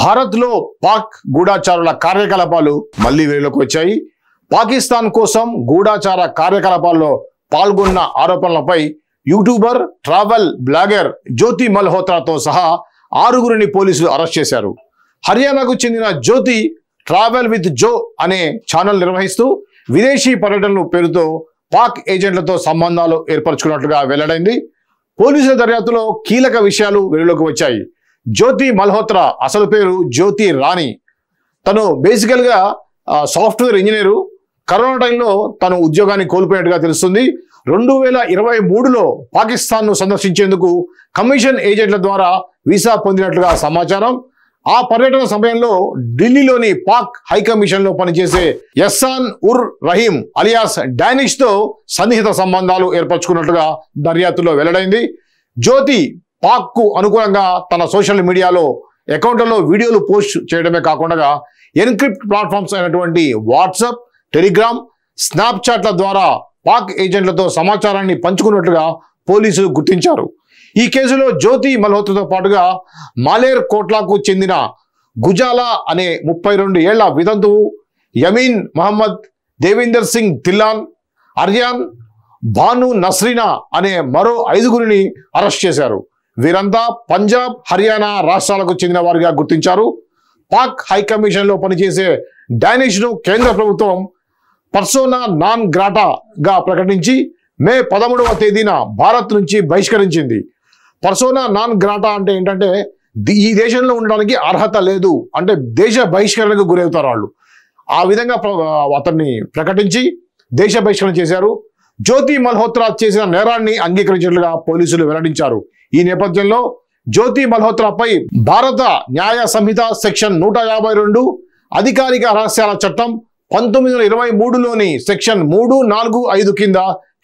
భారత్లో పాక్ గూఢాచారుల కార్యకలాపాలు మళ్లీ వెలుగులోకి వచ్చాయి. పాకిస్తాన్ కోసం గూఢాచార కార్యకలాపాల్లో పాల్గొన్న ఆరోపణలపై యూట్యూబర్, ట్రావెల్ బ్లాగర్ జ్యోతి మల్హోత్రాతో సహా 6గురిని పోలీసులు అరెస్ట్ చేశారు. హర్యానాకు చెందిన జ్యోతి ట్రావెల్ విత్ జో అనే ఛానల్ నిర్వహిస్తూ విదేశీ పర్యటనలు పేరుతో పాక్ ఏజెంట్లతో సంబంధాలు ఏర్పరచుకున్నట్లుగా వెల్లడైంది. పోలీసుల దర్యాప్తులో కీలక విషయాలు వెలుగులోకి వచ్చాయి. జ్యోతి మల్హోత్రా అసలు పేరు జ్యోతి రాణి. తను బేసికల్గా సాఫ్ట్వేర్ ఇంజనీరు. కరోనా టైంలో తను ఉద్యోగాన్ని కోల్పోయినట్టుగా తెలుస్తుంది. 2023లో పాకిస్తాన్ను సందర్శించేందుకు కమిషన్ ఏజెంట్ల ద్వారా వీసా పొందినట్లుగా సమాచారం. ఆ పర్యటన సమయంలో ఢిల్లీలోని పాక్ హైకమిషన్లో పనిచేసే యస్సాన్ ఉర్ రహీం అలియాస్ డానిష్తో సన్నిహిత సంబంధాలు ఏర్పరచుకున్నట్లుగా దర్యాప్తులో వెల్లడైంది. జ్యోతి పాక్కు అనుకూలంగా తన సోషల్ మీడియాలో అకౌంట్లలో వీడియోలు పోస్ట్ చేయడమే కాకుండా ఎన్క్రిప్ట్ ప్లాట్ఫామ్స్ అయినటువంటి వాట్సాప్, టెలిగ్రామ్, స్నాప్చాట్ల ద్వారా పాక్ ఏజెంట్లతో సమాచారాన్ని పంచుకున్నట్లుగా పోలీసులు గుర్తించారు. ఈ కేసులో జ్యోతి మల్హోత్రాతో పాటుగా మాలేర్ కోట్లాకు చెందిన గుజాలా అనే 32 ఏళ్ల వితంతువు, యమీన్ మహమ్మద్, దేవీందర్ సింగ్ ధిల్లాన్, అర్యాన్, భాను నస్రీనా అనే మరో 5గురిని అరెస్ట్ చేశారు. వీరంతా పంజాబ్, హర్యానా రాష్ట్రాలకు చెందిన వారిగా గుర్తించారు. పాక్ హైకమిషన్లో పనిచేసే డానిష్ను కేంద్ర ప్రభుత్వం పర్సోనా నాన్ గ్రాటాగా ప్రకటించి మే 13వ తేదీన భారత్ నుంచి బహిష్కరించింది. పర్సోనా నాన్ గ్రాటా అంటే ఏంటంటే ఈ దేశంలో ఉండడానికి అర్హత లేదు అంటే దేశ బహిష్కరణకు గురవుతారు వాళ్ళు. ఆ విధంగా అతన్ని ప్రకటించి దేశ బహిష్కరణ చేశారు. జ్యోతి మల్హోత్రా చేసిన నేరాన్ని అంగీకరించినట్లుగా పోలీసులు వెల్లడించారు. ఈ నేపథ్యంలో జ్యోతి మల్హోత్రాపై భారత న్యాయ సంహిత సెక్షన్ 152, అధికారిక రహస్యాల చట్టం 1923లోని సెక్షన్ 3, 4, 5 కింద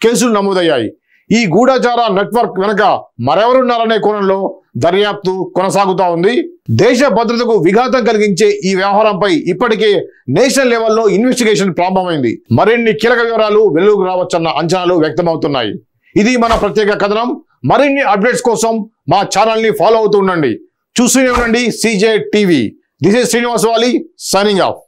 కేసులు నమోదయ్యాయి. ఈ గూఢచార నెట్వర్క్ వెనుక మరెవరున్నారనే కోణంలో దర్యాప్తు కొనసాగుతా ఉంది. దేశ భద్రతకు విఘాతం కలిగించే ఈ వ్యవహారంపై ఇప్పటికే నేషనల్ లెవెల్లో ఇన్వెస్టిగేషన్ ప్రారంభమైంది. మరిన్ని కీలక వివరాలు వెలుగుకు రావచ్చన్న అంచనాలు వ్యక్తమవుతున్నాయి. ఇది మన ప్రత్యేక కథనం. మరిన్ని అప్డేట్స్ కోసం మా ఛానల్ని ఫాలో అవుతూ ఉండండి. చూస్తూనే ఉండండి CJ TV. This is Srinivas వాలి సైనింగ్ ఆఫ్.